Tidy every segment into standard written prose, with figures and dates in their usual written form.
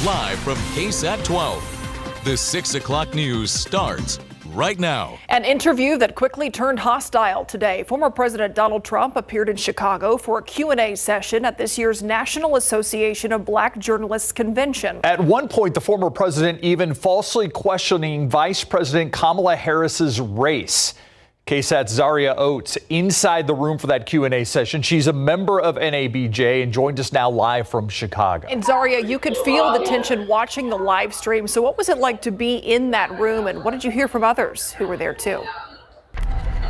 Live from KSAT 12. The 6 o'clock news starts right now. An interview that quickly turned hostile today. Former President Donald Trump appeared in Chicago for a Q&A session at this year's National Association of Black Journalists convention. At one point, the former president even falsely questioning Vice President Kamala Harris's race. KSAT's Zaria Oates inside the room for that Q&A session. She's a member of NABJ and joined us now live from Chicago. And Zaria, you could feel the tension watching the live stream. So what was it like to be in that room, and what did you hear from others who were there too?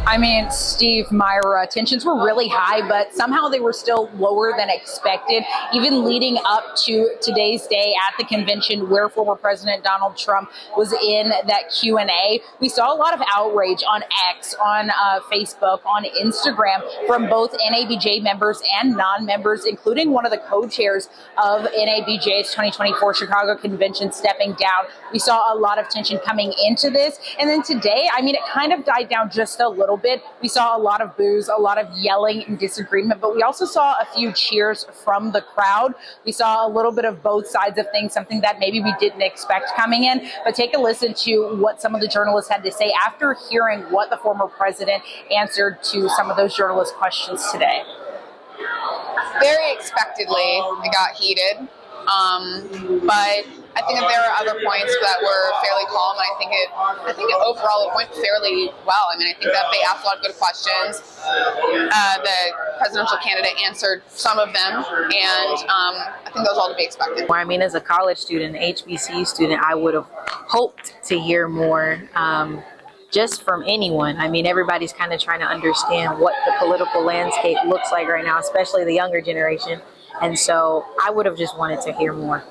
I mean, Steve, Myra, tensions were really high, but somehow they were still lower than expected, even leading up to today's day at the convention where former President Donald Trump was in that Q&A. We saw a lot of outrage on X, on Facebook, on Instagram from both NABJ members and non-members, including one of the co-chairs of NABJ's 2024 Chicago convention stepping down. We saw a lot of tension coming into this. And then today, I mean, it kind of died down just a little bit. We saw a lot of boos, a lot of yelling and disagreement, but we also saw a few cheers from the crowd. We saw a little bit of both sides of things, something that maybe we didn't expect coming in. But take a listen to what some of the journalists had to say after hearing what the former president answered to some of those journalist questions today. Very expectedly, it got heated, but I think that there were other points that were fairly calm, and I think it overall it went fairly well. I mean, I think that they asked a lot of good questions. The presidential candidate answered some of them, and I think that was all to be expected. I mean, as a college student, HBCU student, I would have hoped to hear more just from anyone. I mean, everybody's kind of trying to understand what the political landscape looks like right now, especially the younger generation. And so I would have just wanted to hear more.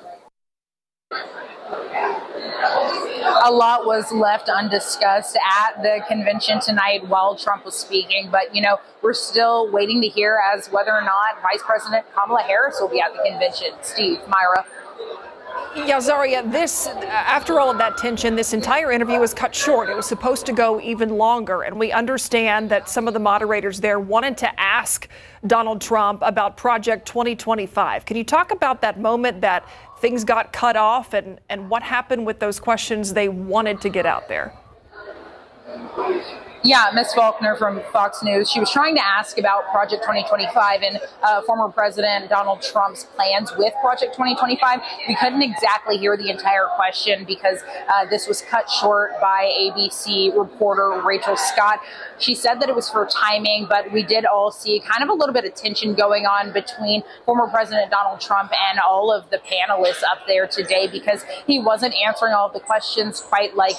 A lot was left undiscussed at the convention tonight while Trump was speaking, but you know, we're still waiting to hear as whether or not Vice President Kamala Harris will be at the convention. Steve, Myra. Yeah, Zaria, after all of that tension, this entire interview was cut short. It was supposed to go even longer, and we understand that some of the moderators there wanted to ask Donald Trump about Project 2025. Can you talk about that moment that things got cut off and what happened with those questions they wanted to get out there? Yeah, Ms. Faulkner from Fox News, she was trying to ask about Project 2025 and former President Donald Trump's plans with Project 2025. We couldn't exactly hear the entire question because this was cut short by ABC reporter Rachel Scott. She said that it was for timing, but we did all see kind of a little bit of tension going on between former President Donald Trump and all of the panelists up there today because he wasn't answering all of the questions quite like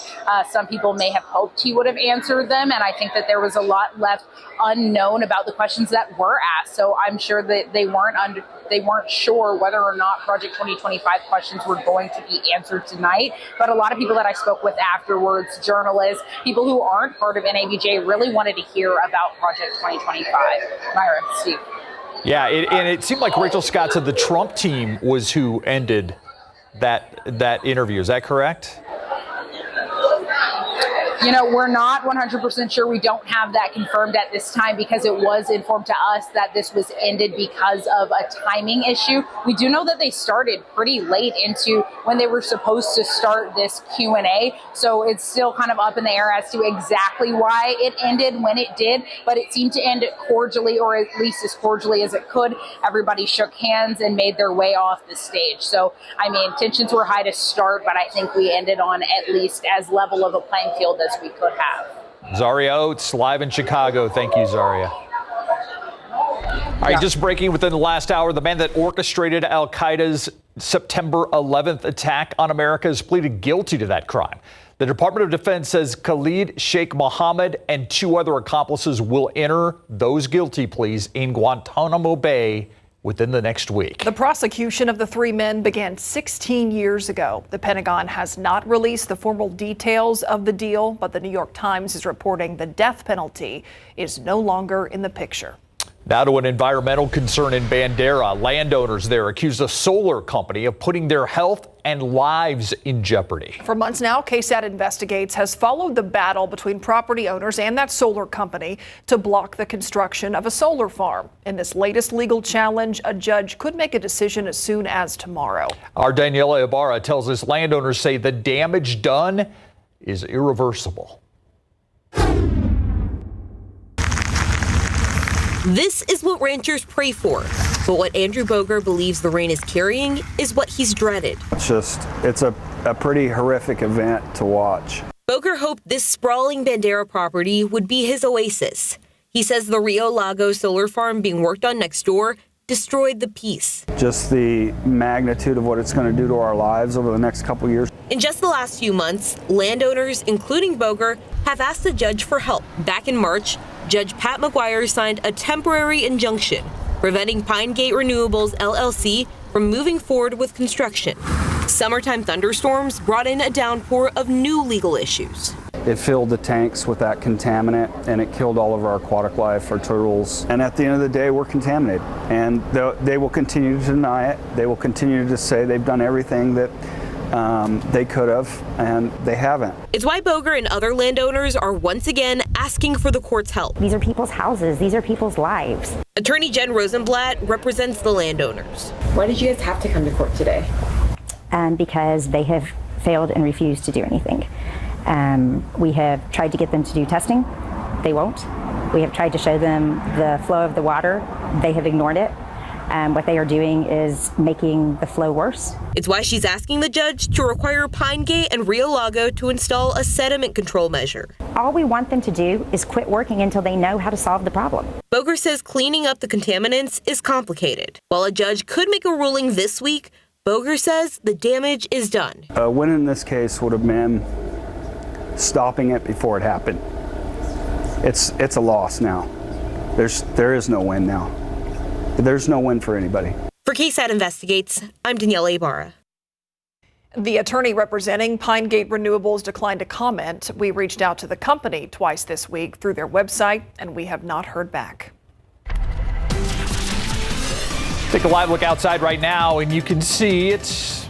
some people may have hoped he would have answered them. And I think that there was a lot left unknown about the questions that were asked. So I'm sure that they weren't sure whether or not Project 2025 questions were going to be answered tonight. But a lot of people that I spoke with afterwards, journalists, people who aren't part of NABJ, really wanted to hear about Project 2025. Myra, Steve. Yeah, and it seemed like Rachel Scott said the Trump team was who ended that interview. Is that correct? You know, we're not 100% sure. We don't have that confirmed at this time because it was informed to us that this was ended because of a timing issue. We do know that they started pretty late into when they were supposed to start this Q&A. So it's still kind of up in the air as to exactly why it ended when it did. But it seemed to end cordially, or at least as cordially as it could. Everybody shook hands and made their way off the stage. So, I mean, tensions were high to start, but I think we ended on at least as level of a playing field as we could have. Zaria Oates, live in Chicago. Thank you, Zaria. All right, just breaking within the last hour, the man that orchestrated al-Qaeda's September 11th attack on America has pleaded guilty to that crime. The Department of Defense says Khalid Sheikh Mohammed and 2 other accomplices will enter those guilty pleas in Guantanamo Bay within the next week. The prosecution of the 3 men began 16 years ago. The Pentagon has not released the formal details of the deal, but the New York Times is reporting the death penalty is no longer in the picture. Now to an environmental concern in Bandera. Landowners there accuse a solar company of putting their health and lives in jeopardy. For months now, KSAT Investigates has followed the battle between property owners and that solar company to block the construction of a solar farm. In this latest legal challenge, a judge could make a decision as soon as tomorrow. Our Daniela Ibarra tells us landowners say the damage done is irreversible. This is what ranchers pray for, but what Andrew Boger believes the rain is carrying is what he's dreaded. It's a pretty horrific event to watch. Boger hoped this sprawling Bandera property would be his oasis. He says the Rio Lago solar farm being worked on next door destroyed the peace. Just the magnitude of what it's going to do to our lives over the next couple years. In just the last few months, landowners, including Boger, have asked the judge for help. Back in March, Judge Pat McGuire signed a temporary injunction preventing Pine Gate Renewables LLC from moving forward with construction. Summertime thunderstorms brought in a downpour of new legal issues. It filled the tanks with that contaminant and it killed all of our aquatic life, our turtles. And at the end of the day, we're contaminated. And they will continue to deny it. They will continue to say they've done everything that they could have, and they haven't. It's why Boger and other landowners are once again asking for the court's help. These are people's houses. These are people's lives. Attorney Jen Rosenblatt represents the landowners. Why did you guys have to come to court today? Because they have failed and refused to do anything. We have tried to get them to do testing. They won't. We have tried to show them the flow of the water. They have ignored it. What they are doing is making the flow worse. It's why she's asking the judge to require Pine Gate and Rio Lago to install a sediment control measure. All we want them to do is quit working until they know how to solve the problem. Boger says cleaning up the contaminants is complicated. While a judge could make a ruling this week, Boger says the damage is done. A win in this case would have been stopping it before it happened. It's a loss now. There is no win now. There's no win for anybody. For KSAT Investigates, I'm Daniela Ibarra. The attorney representing Pine Gate Renewables declined to comment. We reached out to the company twice this week through their website, and we have not heard back. Take a live look outside right now, and you can see it's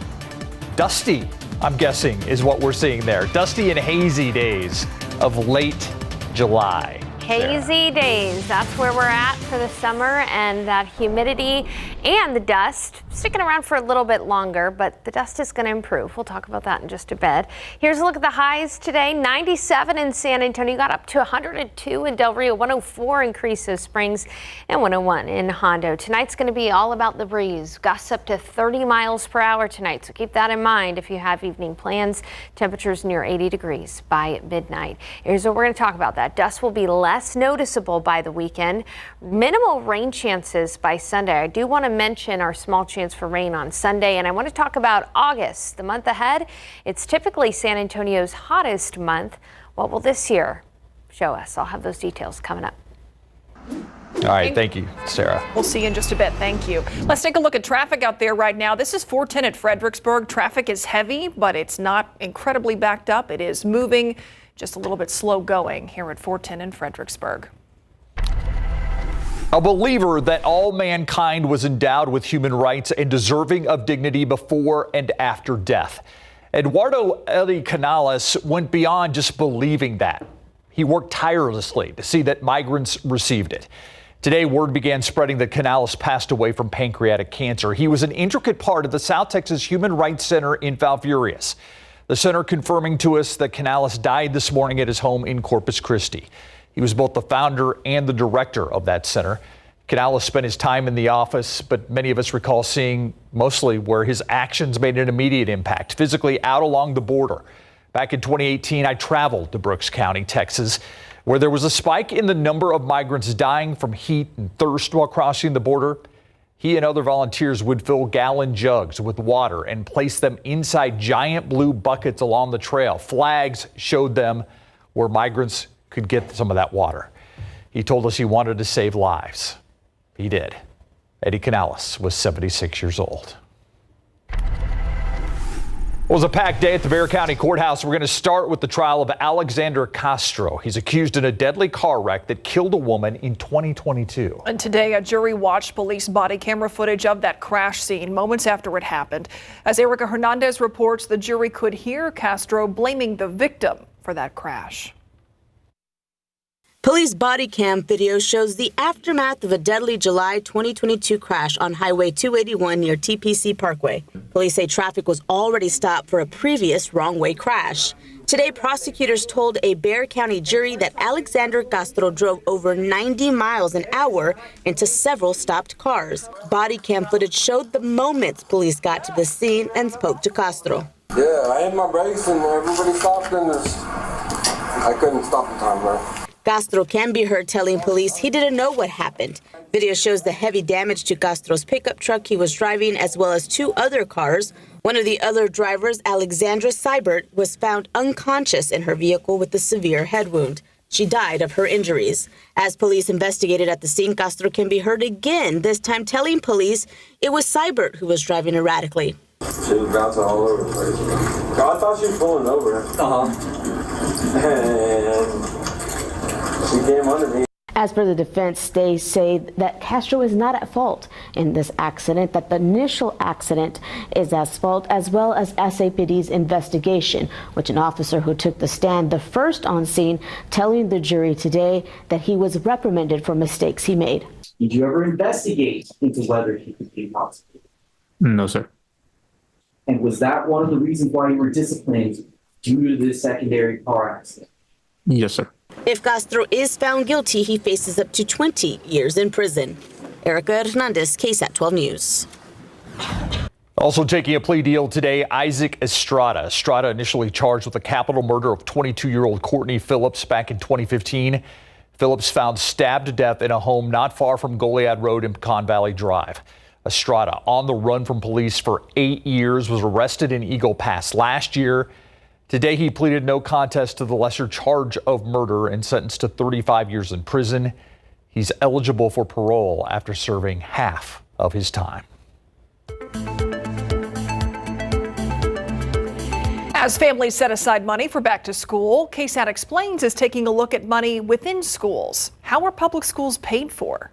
dusty, I'm guessing, is what we're seeing there. Dusty and hazy days of late July. Hazy days, that's where we're at for the summer, and that humidity and the dust sticking around for a little bit longer, but the dust is going to improve. We'll talk about that in just a bit. Here's a look at the highs today. 97 in San Antonio, got up to 102 in Del Rio, 104 in Carrizo Springs, and 101 in Hondo. Tonight's going to be all about the breeze. Gusts up to 30 miles per hour tonight, so keep that in mind if you have evening plans. Temperatures near 80 degrees by midnight. Here's what we're going to talk about. That dust will be less noticeable by the weekend. Minimal rain chances by Sunday. I do want to mention our small chance for rain on Sunday, and I want to talk about August, the month ahead. It's typically San Antonio's hottest month. What will this year show us? I'll have those details coming up. All right, thank you, Sarah. We'll see you in just a bit. Thank you. Let's take a look at traffic out there right now. This is 410 at Fredericksburg. Traffic is heavy, but it's not incredibly backed up. It is moving, just a little bit slow going here at 410 in Fredericksburg. A believer that all mankind was endowed with human rights and deserving of dignity before and after death. Eduardo Eli Canales went beyond just believing that. He worked tirelessly to see that migrants received it. Today, word began spreading that Canales passed away from pancreatic cancer. He was an intricate part of the South Texas Human Rights Center in Falfurrias. The center confirming to us that Canales died this morning at his home in Corpus Christi. He was both the founder and the director of that center. Canales spent his time in the office, but many of us recall seeing mostly where his actions made an immediate impact, physically out along the border. Back in 2018, I traveled to Brooks County, Texas, where there was a spike in the number of migrants dying from heat and thirst while crossing the border. He and other volunteers would fill gallon jugs with water and place them inside giant blue buckets along the trail. Flags showed them where migrants could get some of that water. He told us he wanted to save lives. He did. Eddie Canales was 76 years old. Well, it was a packed day at the Bexar County Courthouse. We're going to start with the trial of Alexander Castro. He's accused in a deadly car wreck that killed a woman in 2022. And today, a jury watched police body camera footage of that crash scene moments after it happened. As Erica Hernandez reports, the jury could hear Castro blaming the victim for that crash. Police body cam video shows the aftermath of a deadly July 2022 crash on Highway 281 near TPC Parkway. Police say traffic was already stopped for a previous wrong-way crash. Today, prosecutors told a Bexar County jury that Alexander Castro drove over 90 miles an hour into several stopped cars. Body cam footage showed the moments police got to the scene and spoke to Castro. Yeah, I had my brakes and everybody stopped and I couldn't stop the time, bro. Castro can be heard telling police he didn't know what happened. Video shows the heavy damage to Castro's pickup truck he was driving, as well as two other cars. One of the other drivers, Alexandra Seibert, was found unconscious in her vehicle with a severe head wound. She died of her injuries. As police investigated at the scene, Castro can be heard again, this time telling police it was Seibert who was driving erratically. She was bouncing all over the place. I thought she was pulling over. And she came under me. As per the defense, they say that Castro is not at fault in this accident, that the initial accident is at fault, as well as SAPD's investigation, which an officer who took the stand the first on scene telling the jury today that he was reprimanded for mistakes he made. Did you ever investigate into whether he could be intoxicated? No, sir. And was that one of the reasons why you were disciplined due to the secondary car accident? Yes, sir. If Castro is found guilty, he faces up to 20 years in prison. Erica Hernandez, KSAT 12 News. Also taking a plea deal today, Isaac Estrada. Estrada initially charged with the capital murder of 22-year-old Courtney Phillips back in 2015. Phillips found stabbed to death in a home not far from Goliad Road and Pecan Valley Drive. Estrada, on the run from police for 8 years, was arrested in Eagle Pass last year. Today, he pleaded no contest to the lesser charge of murder and sentenced to 35 years in prison. He's eligible for parole after serving half of his time. As families set aside money for back to school, KSAT Explains is taking a look at money within schools. How are public schools paid for?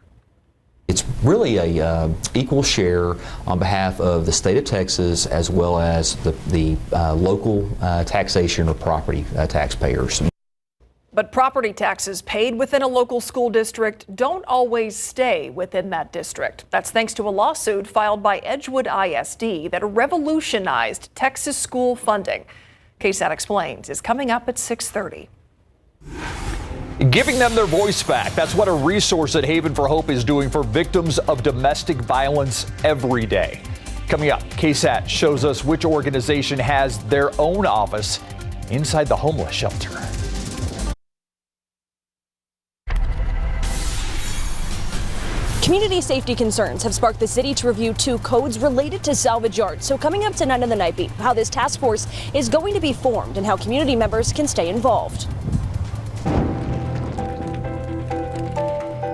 It's really a equal share on behalf of the state of Texas as well as the local taxation or property taxpayers. But property taxes paid within a local school district don't always stay within that district. That's thanks to a lawsuit filed by Edgewood ISD that revolutionized Texas school funding. KSAT Explains is coming up at 6:30. Giving them their voice back. That's what a resource at Haven for Hope is doing for victims of domestic violence every day. Coming up, KSAT shows us which organization has their own office inside the homeless shelter. Community safety concerns have sparked the city to review 2 codes related to salvage yards. So coming up tonight on the Night Beat, how this task force is going to be formed and how community members can stay involved.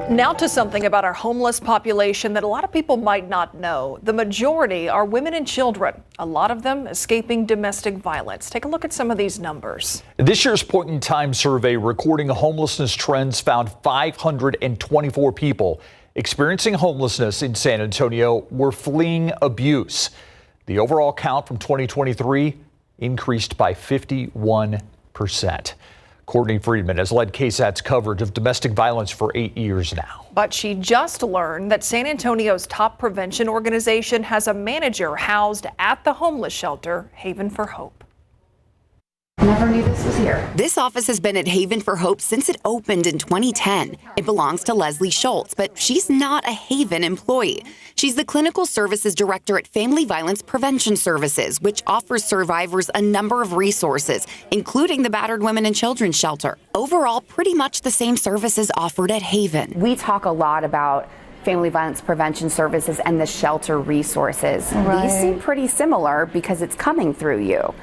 Now to something about our homeless population that a lot of people might not know. The majority are women and children, a lot of them escaping domestic violence. Take a look at some of these numbers. This year's Point in Time survey recording homelessness trends found 524 people experiencing homelessness in San Antonio were fleeing abuse. The overall count from 2023 increased by 51%. Courtney Friedman has led KSAT's coverage of domestic violence for 8 years now. But she just learned that San Antonio's top prevention organization has a manager housed at the homeless shelter, Haven for Hope. Never knew this was here. This office has been at Haven for Hope since it opened in 2010. It belongs to Leslie Schultz, but she's not a Haven employee. She's the clinical services director at Family Violence Prevention Services, which offers survivors a number of resources, including the Battered Women and Children's Shelter. Overall, pretty much the same services offered at Haven. We talk a lot about Family Violence Prevention Services and the shelter resources. Right. These seem pretty similar because it's coming through you.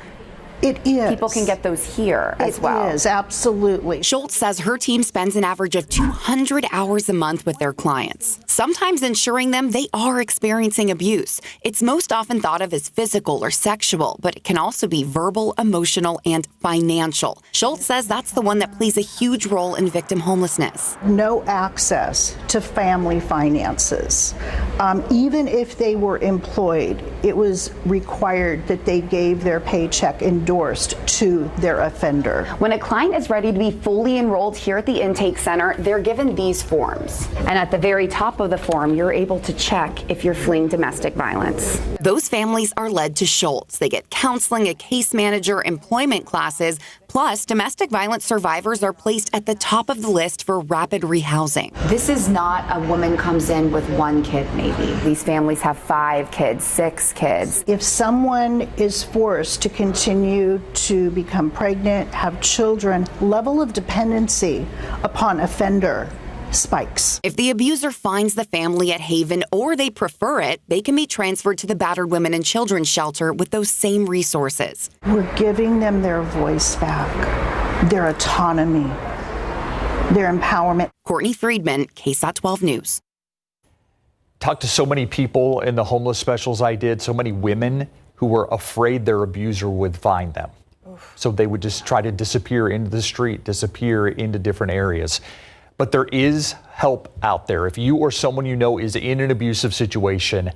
It is. People can get those here as well. It is, absolutely. Schultz says her team spends an average of 200 hours a month with their clients, sometimes ensuring them they are experiencing abuse. It's most often thought of as physical or sexual, but it can also be verbal, emotional, and financial. Schultz says that's the one that plays a huge role in victim homelessness. No access to family finances. Even if they were employed, it was required that they gave their paycheck endorsed to their offender. When a client is ready to be fully enrolled here at the intake center, they're given these forms. And at the very top of the form, you're able to check if you're fleeing domestic violence. Those families are led to Schultz. They get counseling, a case manager, employment classes, plus domestic violence survivors are placed at the top of the list for rapid rehousing. This is not a woman comes in with one kid maybe. These families have 5 kids, 6 kids. If someone is forced to continue to become pregnant, have children, level of dependency upon offender spikes. If the abuser finds the family at Haven or they prefer it, they can be transferred to the Battered Women and Children's Shelter with those same resources. We're giving them their voice back, their autonomy, their empowerment. Courtney Friedman, KSAT 12 News. Talked to so many people in the homeless specials I did, so many women who were afraid their abuser would find them. So they would just try to disappear into the street, disappear into different areas. But there is help out there. If you or someone you know is in an abusive situation,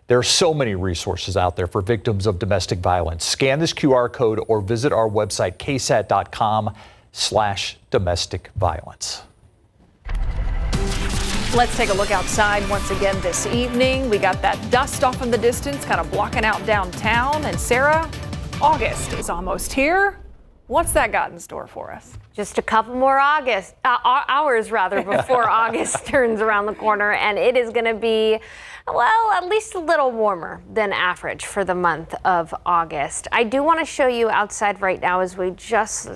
there are so many resources out there for victims of domestic violence. Scan this QR code or visit our website, ksat.com/domestic violence. Let's take a look outside once again this evening. We got that dust off in the distance, kind of blocking out downtown. And Sarah, August is almost here. What's that got in store for us? Just a couple more hours before August turns around the corner, and it is going to be, well, at least a little warmer than average for the month of August. I do want to show you outside right now, as we just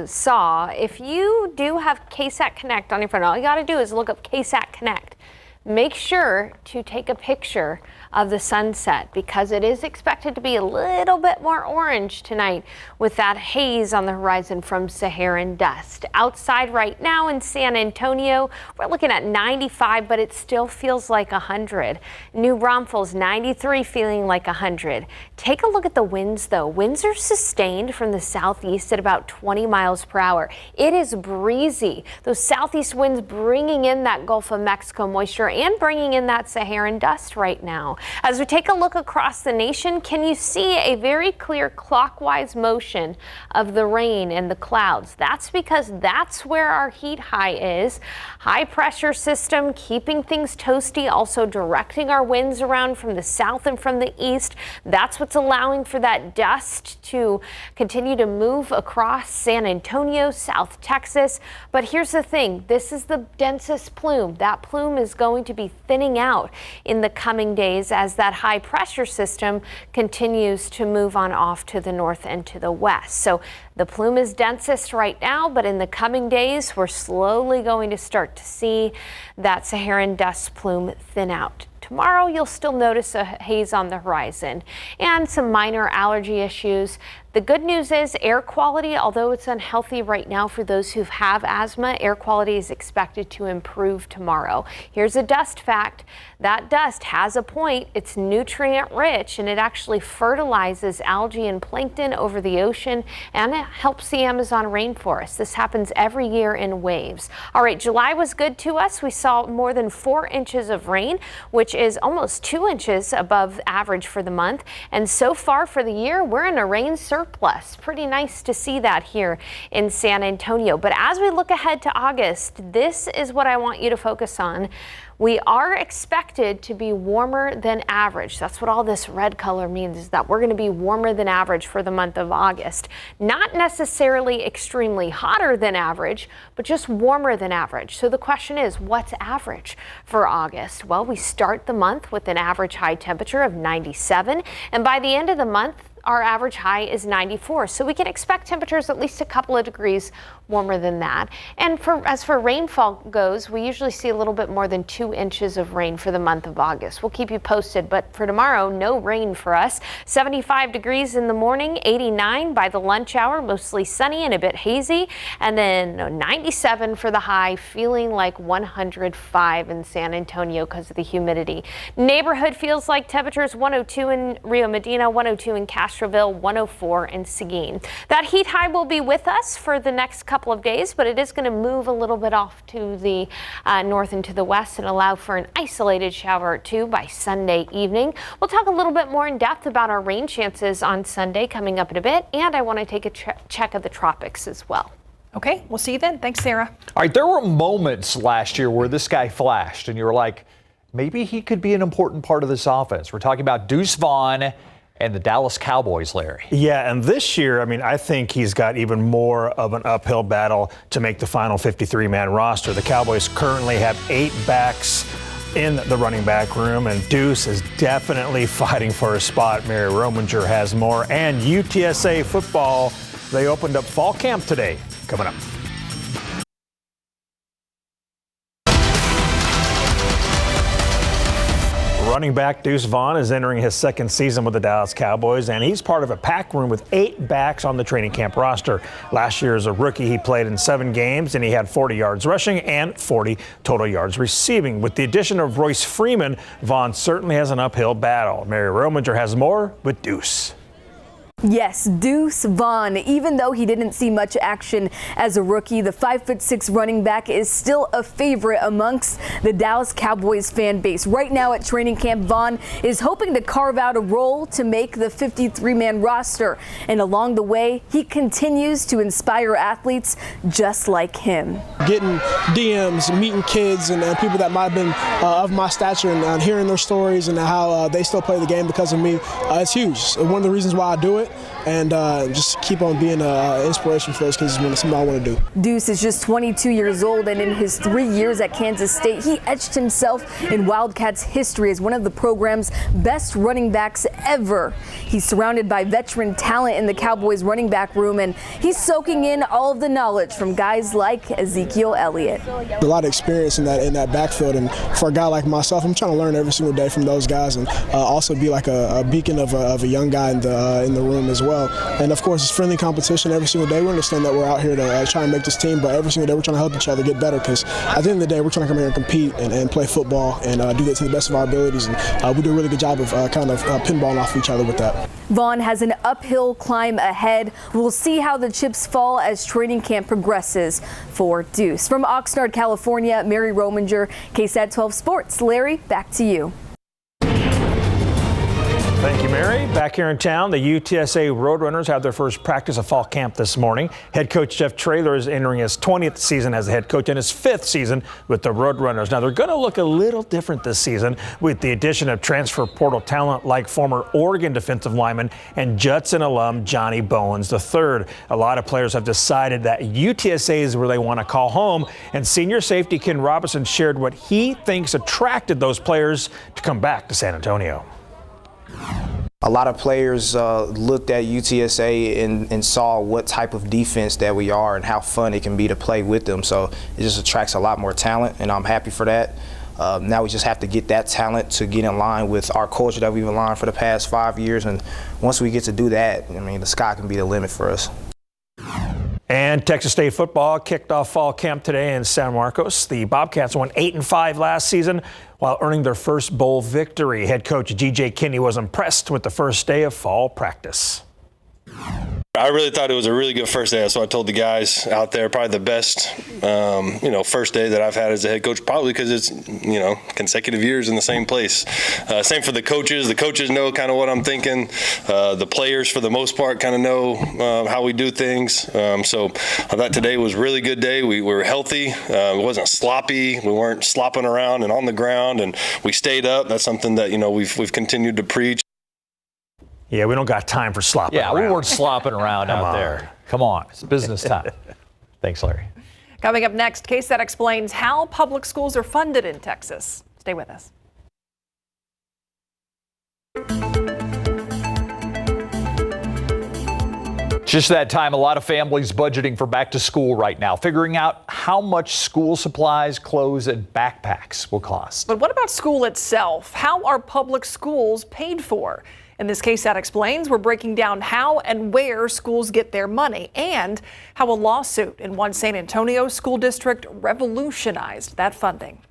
saw. If you do have KSAT Connect on your phone, all you got to do is look up KSAT Connect. Make sure to take a picture of the sunset because it is expected to be a little bit more orange tonight with that haze on the horizon from Saharan dust. Outside right now in San Antonio, we're looking at 95, but it still feels like 100. New Braunfels 93, feeling like 100. Take a look at the winds though. Winds are sustained from the southeast at about 20 miles per hour. It is breezy. Those southeast winds bringing in that Gulf of Mexico moisture and bringing in that Saharan dust right now. As we take a look across the nation, can you see a very clear clockwise motion of the rain and the clouds? That's because that's where our heat high is. High pressure system keeping things toasty, also directing our winds around from the south and from the east. That's what's allowing for that dust to continue to move across San Antonio, South Texas. But here's the thing, this is the densest plume. That plume is going to be thinning out in the coming days as that high pressure system continues to move on off to the north and to the west. So the plume is densest right now, but in the coming days, we're slowly going to start to see that Saharan dust plume thin out. Tomorrow, you'll still notice a haze on the horizon and some minor allergy issues. The good news is air quality, although it's unhealthy right now for those who have asthma, air quality is expected to improve tomorrow. Here's a dust fact. That dust has a point. It's nutrient rich and it actually fertilizes algae and plankton over the ocean and it helps the Amazon rainforest. This happens every year in waves. All right, July was good to us. We saw more than 4 inches of rain, which is almost 2 inches above average for the month. And so far for the year, we're in a rain surplus. Pretty nice to see that here in San Antonio. But as we look ahead to August, this is what I want you to focus on. We are expected to be warmer than average. That's what all this red color means, is that we're going to be warmer than average for the month of August. Not necessarily extremely hotter than average, but just warmer than average. So the question is, what's average for August? Well, we start the month with an average high temperature of 97, and by the end of the month, our average high is 94. So we can expect temperatures at least a couple of degrees warmer than that. And as for rainfall goes, we usually see a little bit more than 2 inches of rain for the month of August. We'll keep you posted, but for tomorrow, no rain for us. 75 degrees in the morning, 89 by the lunch hour, mostly sunny and a bit hazy. And then 97 for the high, feeling like 105 in San Antonio because of the humidity. Neighborhood feels like temperatures 102 in Rio Medina, 102 in Castroville, 104 in Seguin. That heat high will be with us for the next couple of days, but it is going to move a little bit off to the north and to the west and allow for an isolated shower or two by Sunday evening. We'll talk a little bit more in depth about our rain chances on Sunday coming up in a bit, and I want to take a check of the tropics as well. Okay, we'll see you then. Thanks, Sarah. All right, there were moments last year where this guy flashed, and you were like, maybe he could be an important part of this offense. We're talking about Deuce Vaughn and the Dallas Cowboys, Larry. Yeah, and this year, I mean, I think he's got even more of an uphill battle to make the final 53-man roster. The Cowboys currently have 8 backs in the running back room, and Deuce is definitely fighting for a spot. Mary Rominger has more. And UTSA football, they opened up fall camp today. Coming up. Running back Deuce Vaughn is entering his second season with the Dallas Cowboys, and he's part of a pack room with 8 backs on the training camp roster. Last year as a rookie, he played in 7 games, and he had 40 yards rushing and 40 total yards receiving. With the addition of Royce Freeman, Vaughn certainly has an uphill battle. Mary Rominger has more with Deuce. Yes, Deuce Vaughn, even though he didn't see much action as a rookie, the 5'6" running back is still a favorite amongst the Dallas Cowboys fan base. Right now at training camp, Vaughn is hoping to carve out a role to make the 53-man roster. And along the way, he continues to inspire athletes just like him. Getting DMs, meeting kids and people that might have been of my stature and hearing their stories and how they still play the game because of me, it's huge. One of the reasons why I do it. And just keep on being an inspiration for those kids is something I want to do. Deuce is just 22 years old, and in his 3 years at Kansas State, he etched himself in Wildcats history as one of the program's best running backs ever. He's surrounded by veteran talent in the Cowboys running back room, and he's soaking in all of the knowledge from guys like Ezekiel Elliott. A lot of experience in that backfield, and for a guy like myself, I'm trying to learn every single day from those guys, and also be like a beacon of a young guy in the room as well. And of course, it's friendly competition every single day. We understand that we're out here to try and make this team, but every single day we're trying to help each other get better, because at the end of the day, we're trying to come here and compete and play football and do that to the best of our abilities. And we do a really good job of pinballing off each other with that. Vaughn has an uphill climb ahead. We'll see how the chips fall as training camp progresses for Deuce. From Oxnard, California, Mary Rominger, KSAT 12 Sports. Larry, back to you. Thank you, Mary. Back here in town, the UTSA Roadrunners had their first practice of fall camp this morning. Head coach Jeff Traylor is entering his 20th season as a head coach and his 5th season with the Roadrunners. Now, they're going to look a little different this season with the addition of transfer portal talent like former Oregon defensive lineman and Judson alum Johnny Bowens III. A lot of players have decided that UTSA is where they want to call home, and senior safety Ken Robinson shared what he thinks attracted those players to come back to San Antonio. A lot of players looked at UTSA and saw what type of defense that we are and how fun it can be to play with them. So it just attracts a lot more talent, and I'm happy for that. Now we just have to get that talent to get in line with our culture that we've aligned for the past 5 years. And once we get to do that, I mean, the sky can be the limit for us. And Texas State football kicked off fall camp today in San Marcos. The Bobcats won 8-5 last season while earning their first bowl victory. Head coach G.J. Kinney was impressed with the first day of fall practice. I really thought it was a really good first day. So I told the guys out there, probably the best, first day that I've had as a head coach, probably because it's, consecutive years in the same place. Same for the coaches. The coaches know kind of what I'm thinking. The players, for the most part, kind of know how we do things. So I thought today was a really good day. We were healthy. It wasn't sloppy. We weren't slopping around and on the ground, and we stayed up. That's something that, we've continued to preach. Yeah, we don't got time for slopping around. Yeah, we weren't slopping around out there. Come on, it's business time. Thanks, Larry. Coming up next, KSAT explains how public schools are funded in Texas. Stay with us. Just that time, a lot of families budgeting for back to school right now, figuring out how much school supplies, clothes, and backpacks will cost. But what about school itself? How are public schools paid for? In this KSAT Explains, we're breaking down how and where schools get their money and how a lawsuit in one San Antonio school district revolutionized that funding.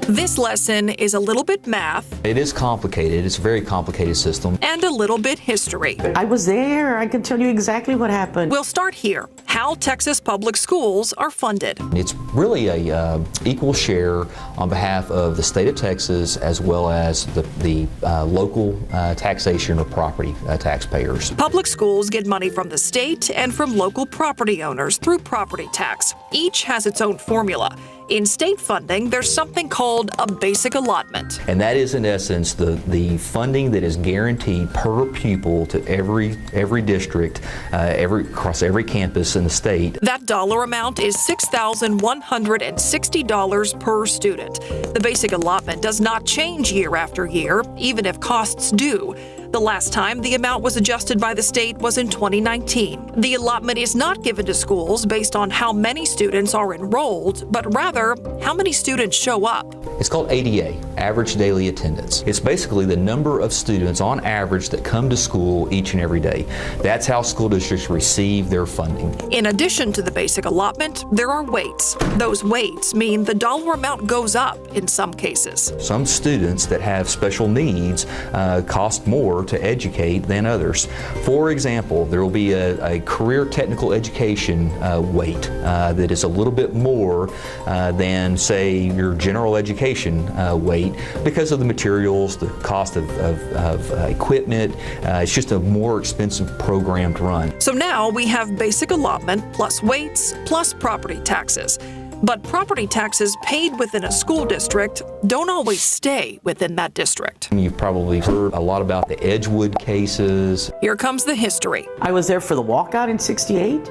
This lesson is a little bit math. It is complicated. It's a very complicated system. And a little bit history. I was there. I can tell you exactly what happened. We'll start here. How Texas public schools are funded. It's really a equal share on behalf of the state of Texas as well as the local taxation or property taxpayers. Public schools get money from the state and from local property owners through property tax. Each has its own formula. In state funding, there's something called a basic allotment. And that is, in essence, the funding that is guaranteed per pupil to every district, across every campus in the state. That dollar amount is $6,160 per student. The basic allotment does not change year after year, even if costs do. The last time the amount was adjusted by the state was in 2019. The allotment is not given to schools based on how many students are enrolled, but rather how many students show up. It's called ADA, average daily attendance. It's basically the number of students on average that come to school each and every day. That's how school districts receive their funding. In addition to the basic allotment, there are weights. Those weights mean the dollar amount goes up in some cases. Some students that have special needs cost more to educate than others. For example, there will be a career technical education weight that is a little bit more than, say, your general education weight because of the materials, the cost of equipment. It's just a more expensive program to run. So now we have basic allotment plus weights plus property taxes. But property taxes paid within a school district don't always stay within that district. You've probably heard a lot about the Edgewood cases. Here comes the history. I was there for the walkout in '68.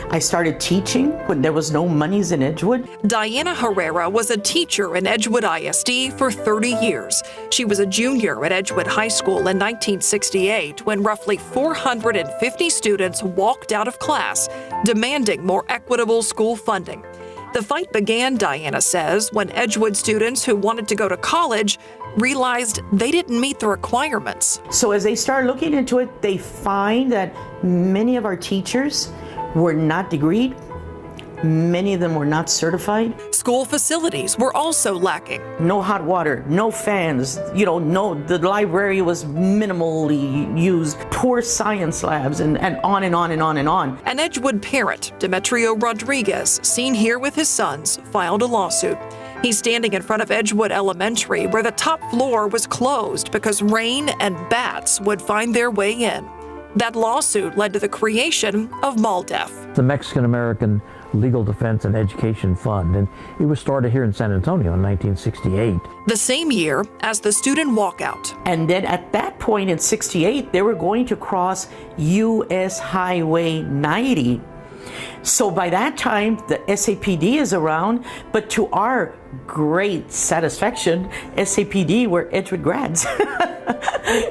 I started teaching when there was no monies in Edgewood. Diana Herrera was a teacher in Edgewood ISD for 30 years. She was a junior at Edgewood High School in 1968 when roughly 450 students walked out of class, demanding more equitable school funding. The fight began, Diana says, when Edgewood students who wanted to go to college realized they didn't meet the requirements. So as they start looking into it, they find that many of our teachers were not degreed. Many of them were not certified. School facilities were also lacking. No hot water, no fans, the library was minimally used, poor science labs, and on and on and on and on. An Edgewood parent, Demetrio Rodriguez, seen here with his sons, filed a lawsuit. He's standing in front of Edgewood Elementary, where the top floor was closed because rain and bats would find their way in. That lawsuit led to the creation of MALDEF. The Mexican-American Legal Defense and Education Fund, and it was started here in San Antonio in 1968. The same year as the student walkout. And then at that point in '68, they were going to cross U.S. Highway 90. So by that time, the SAPD is around, but to our great satisfaction, SAPD were Edgewood grads.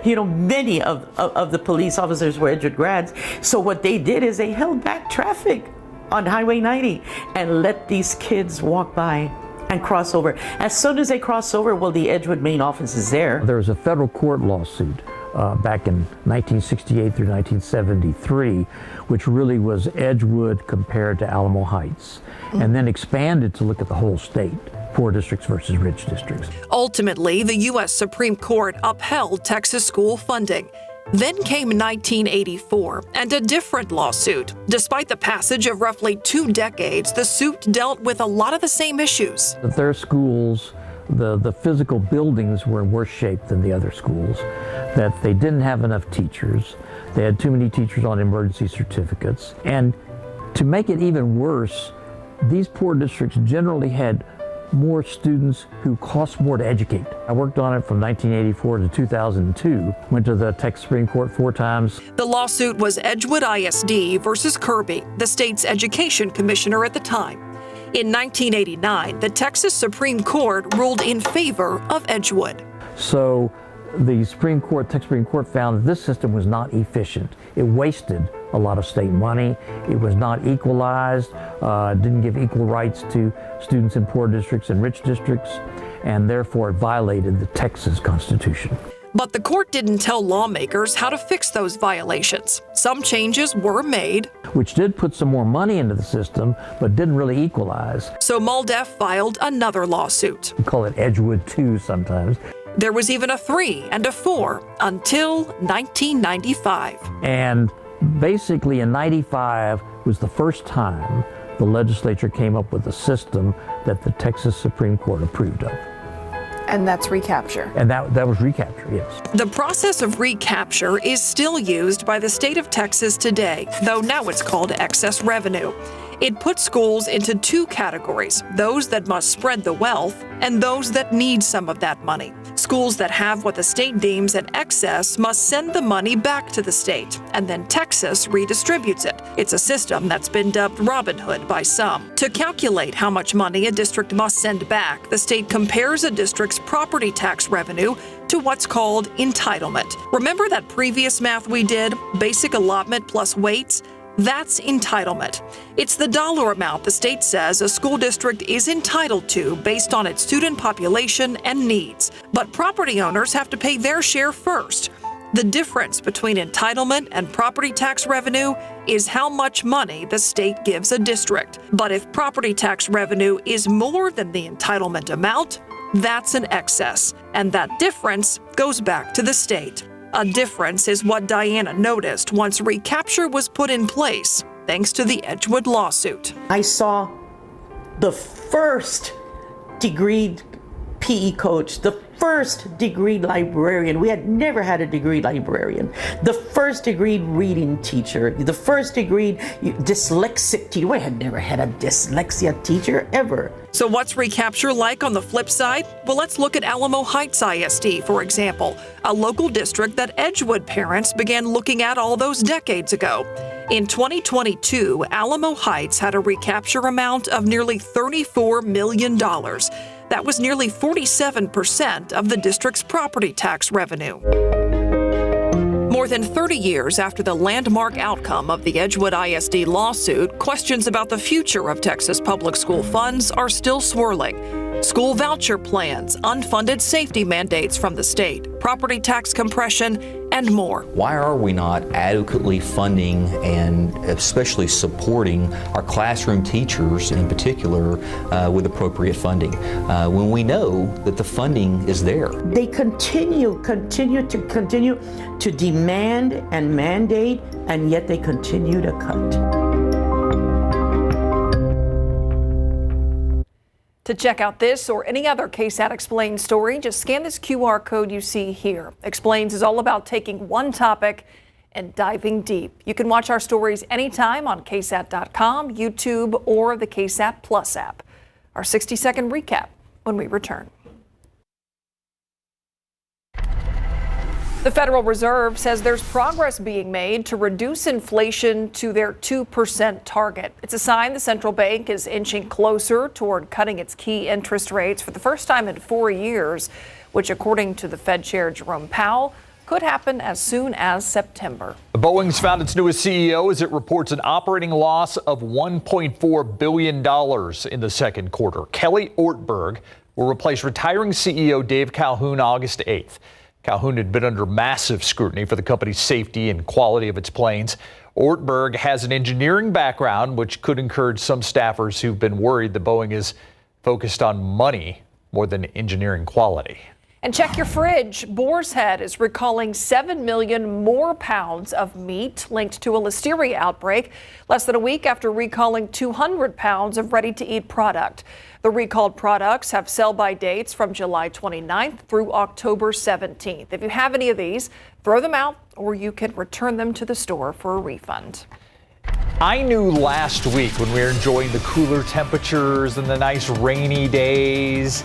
Many of the police officers were Edgewood grads. So what they did is they held back traffic on Highway 90 and let these kids walk by and cross over. As soon as they cross over, well, the Edgewood main office is there. There was a federal court lawsuit back in 1968 through 1973, which really was Edgewood compared to Alamo Heights, and then expanded to look at the whole state, poor districts versus rich districts. Ultimately, the U.S. Supreme Court upheld Texas school funding. Then came 1984 and a different lawsuit. Despite the passage of roughly 2 decades, the suit dealt with a lot of the same issues. Their schools, the physical buildings were in worse shape than the other schools, that they didn't have enough teachers, they had too many teachers on emergency certificates, and to make it even worse, these poor districts generally had more students who cost more to educate. I worked on it from 1984 to 2002, went to the Texas Supreme Court 4 times. The lawsuit was Edgewood ISD versus Kirby, the state's education commissioner at the time. In 1989, the Texas Supreme Court ruled in favor of Edgewood. So the Supreme Court, Texas Supreme Court found that this system was not efficient. It wasted a lot of state money. It was not equalized, didn't give equal rights to students in poor districts and rich districts, and therefore it violated the Texas Constitution. But the court didn't tell lawmakers how to fix those violations. Some changes were made. Which did put some more money into the system, but didn't really equalize. So MALDEF filed another lawsuit. We call it Edgewood 2 sometimes. There was even a 3 and a 4 until 1995. And basically in 95 was the first time the legislature came up with a system that the Texas Supreme Court approved of. And that's recapture. And that was recapture, yes. The process of recapture is still used by the state of Texas today, though now it's called excess revenue. It puts schools into 2 categories, those that must spread the wealth and those that need some of that money. Schools that have what the state deems an excess must send the money back to the state, and then Texas redistributes it. It's a system that's been dubbed Robin Hood by some. To calculate how much money a district must send back, the state compares a district's property tax revenue to what's called entitlement. Remember that previous math we did, basic allotment plus weights? That's entitlement. It's the dollar amount the state says a school district is entitled to based on its student population and needs. But property owners have to pay their share first. The difference between entitlement and property tax revenue is how much money the state gives a district. But if property tax revenue is more than the entitlement amount, that's an excess. And that difference goes back to the state. A difference is what Diana noticed once recapture was put in place, thanks to the Edgewood lawsuit. I saw the first degree PE coach, the first degree librarian. We had never had a degree librarian. The first degree reading teacher, the first degree dyslexic teacher. We had never had a dyslexia teacher ever. So what's recapture like on the flip side? Well, let's look at Alamo Heights ISD, for example, a local district that Edgewood parents began looking at all those decades ago. In 2022, Alamo Heights had a recapture amount of nearly $34 million. That was nearly 47% of the district's property tax revenue. More than 30 years after the landmark outcome of the Edgewood ISD lawsuit, questions about the future of Texas public school funds are still swirling. School voucher plans, unfunded safety mandates from the state, property tax compression, and more. Why are we not adequately funding and especially supporting our classroom teachers in particular with appropriate funding when we know that the funding is there? They continue to demand and mandate, and yet they continue to cut. To check out this or any other KSAT Explained story, just scan this QR code you see here. Explains is all about taking one topic and diving deep. You can watch our stories anytime on KSAT.com, YouTube, or the KSAT Plus app. Our 60-second recap when we return. The Federal Reserve says there's progress being made to reduce inflation to their 2% target. It's a sign the central bank is inching closer toward cutting its key interest rates for the first time in 4 years, which, according to the Fed Chair Jerome Powell, could happen as soon as September. Boeing's found its newest CEO as it reports an operating loss of $1.4 billion in the second quarter. Kelly Ortberg will replace retiring CEO Dave Calhoun August 8th. Calhoun had been under massive scrutiny for the company's safety and quality of its planes. Ortberg has an engineering background, which could encourage some staffers who've been worried that Boeing is focused on money more than engineering quality. And check your fridge. Boar's Head is recalling 7 million more pounds of meat linked to a listeria outbreak, less than a week after recalling 200 pounds of ready-to-eat product. The recalled products have sell-by dates from July 29th through October 17th. If you have any of these, throw them out or you can return them to the store for a refund. I knew last week when we were enjoying the cooler temperatures and the nice rainy days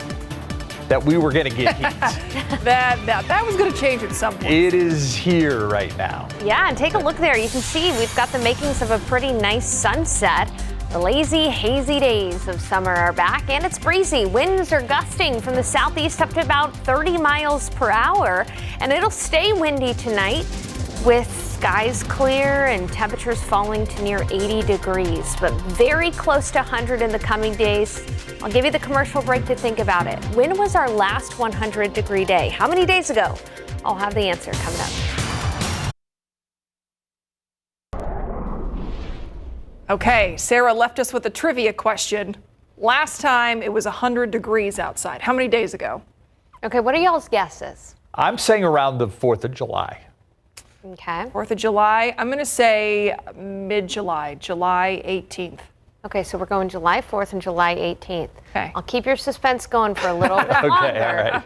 that we were going to get heat. that was going to change at some point. It is here right now. Yeah, and take a look there. You can see we've got the makings of a pretty nice sunset. The lazy, hazy days of summer are back, and it's breezy. Winds are gusting from the southeast up to about 30 miles per hour, and it'll stay windy tonight with skies clear and temperatures falling to near 80 degrees, but very close to 100 in the coming days. I'll give you the commercial break to think about it. When was our last 100-degree day? How many days ago? I'll have the answer coming up. Okay, Sarah left us with a trivia question. Last time it was 100 degrees outside. How many days ago? Okay, what are y'all's guesses? I'm saying around the 4th of July. Okay. 4th of July. I'm going to say mid-July, July 18th. Okay, so we're going July 4th and July 18th. Okay. I'll keep your suspense going for a little bit longer. Okay, all right.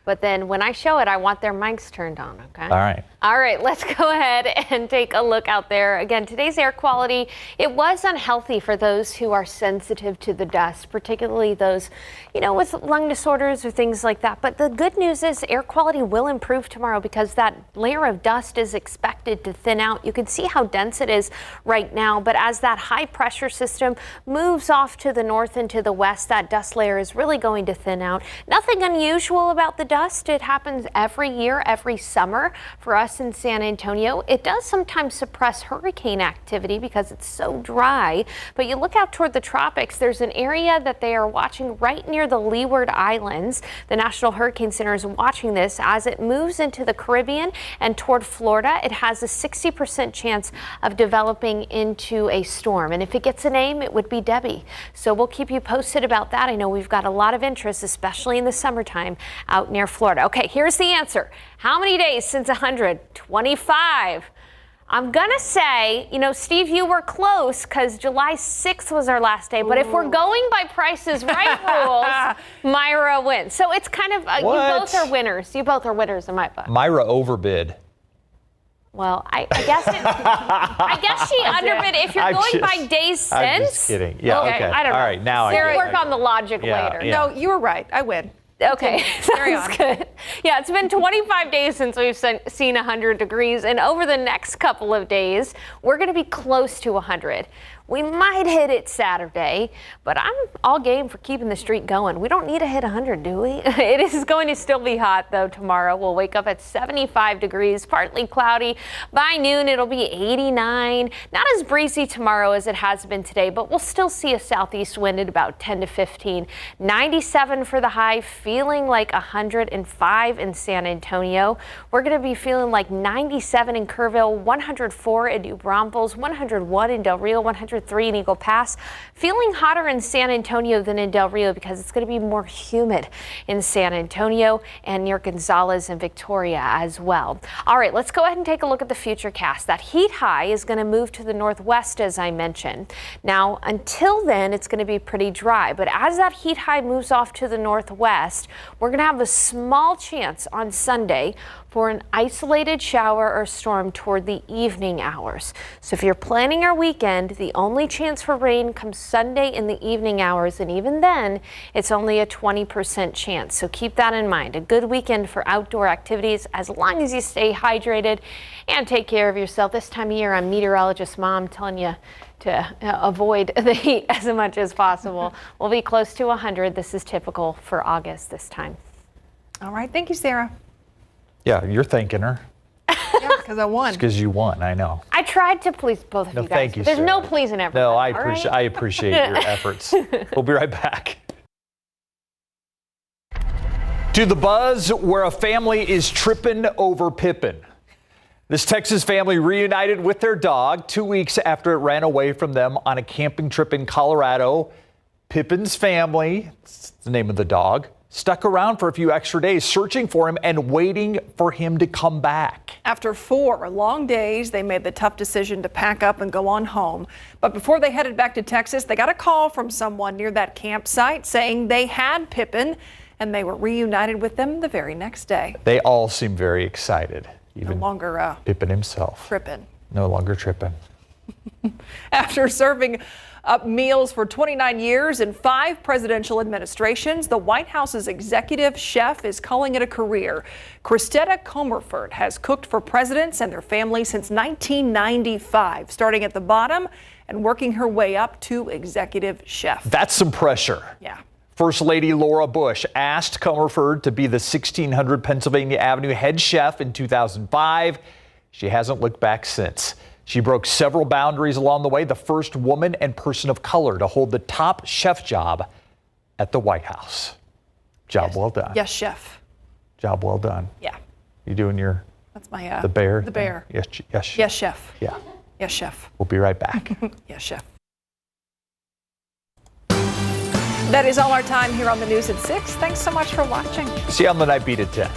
But then when I show it, I want their mics turned on, okay? All right. All right, let's go ahead and take a look out there. Again, today's air quality, it was unhealthy for those who are sensitive to the dust, particularly those, with lung disorders or things like that. But the good news is air quality will improve tomorrow because that layer of dust is expected to thin out. You can see how dense it is right now, but as that high pressure system moves off to the north and to the west, that dust layer is really going to thin out. Nothing unusual about the dust. It happens every year, every summer for us in San Antonio. It does sometimes suppress hurricane activity because it's so dry, but you look out toward the tropics, there's an area that they are watching right near the Leeward Islands. The National Hurricane Center is watching this as it moves into the Caribbean and toward Florida. It has a 60% chance of developing into a storm, and if it gets a name, it would be Debbie. So we'll keep you posted about that. I know we've got a lot of interest, especially in the summertime out near Florida. Okay, here's the answer. How many days since 100? 25. I'm gonna say, Steve, you were close because July 6th was our last day. But if we're going by Price's Right rules, Myra wins. So it's kind of, you both are winners. You both are winners in my book. Myra overbid. Well, I guess she underbid. If you're going by days since. I'm just kidding. Yeah, okay. I don't know. All right, now Sarah, I work on the logic later. No, you were right. I win. Okay, sounds good. Yeah, it's been 25 days since we've seen 100 degrees, and over the next couple of days, we're going to be close to 100. We might hit it Saturday, but I'm all game for keeping the streak going. We don't need to hit 100, do we? It is going to still be hot, though, tomorrow. We'll wake up at 75 degrees, partly cloudy. By noon, it'll be 89. Not as breezy tomorrow as it has been today, but we'll still see a southeast wind at about 10 to 15. 97 for the high, feeling like 105 in San Antonio. We're going to be feeling like 97 in Kerrville, 104 in New Braunfels, 101 in Del Rio, 103 in Eagle Pass. Feeling hotter in San Antonio than in Del Rio because it's going to be more humid in San Antonio and near Gonzales and Victoria as well. All right, let's go ahead and take a look at the futurecast. That heat high is going to move to the northwest, as I mentioned. Now, until then, it's going to be pretty dry, but as that heat high moves off to the northwest, we're going to have a small chance on Sunday for an isolated shower or storm toward the evening hours. So if you're planning your weekend, the only chance for rain comes Sunday in the evening hours, and even then, it's only a 20% chance. So keep that in mind. A good weekend for outdoor activities as long as you stay hydrated and take care of yourself. This time of year, I'm meteorologist mom telling you to avoid the heat as much as possible. We'll be close to 100. This is typical for August this time. All right, thank you, Sarah. Yeah, you're thanking her. Yeah, because I won. Because you won, I know. I tried to please both of you guys. Thank you, There's Sarah. no pleasing everybody. No, right? I appreciate your efforts. We'll be right back. To the buzz where a family is tripping over Pippin. This Texas family reunited with their dog 2 weeks after it ran away from them on a camping trip in Colorado. Pippin's family, that's the name of the dog, stuck around for a few extra days searching for him and waiting for him to come back. After 4 long days, they made the tough decision to pack up and go on home. But before they headed back to Texas, they got a call from someone near that campsite saying they had Pippin and they were reunited with them the very next day. They all seem very excited. Even no longer Pippin himself. Trippin'. No longer tripping. After serving up meals for 29 years and 5 presidential administrations, the White House's executive chef is calling it a career. Christetta Comerford has cooked for presidents and their families since 1995, starting at the bottom and working her way up to executive chef. That's some pressure. Yeah. First Lady Laura Bush asked Comerford to be the 1600 Pennsylvania Avenue head chef in 2005. She hasn't looked back since. She broke several boundaries along the way, the first woman and person of color to hold the top chef job at the White House. Job well done. Yes, chef. Job well done. Yeah. You doing your That's my the bear? The bear. Yes, yes. Yes, chef. Yeah. Yes, chef. We'll be right back. Yes, chef. That is all our time here on the News at 6. Thanks so much for watching. See you on the Night Beat at 10.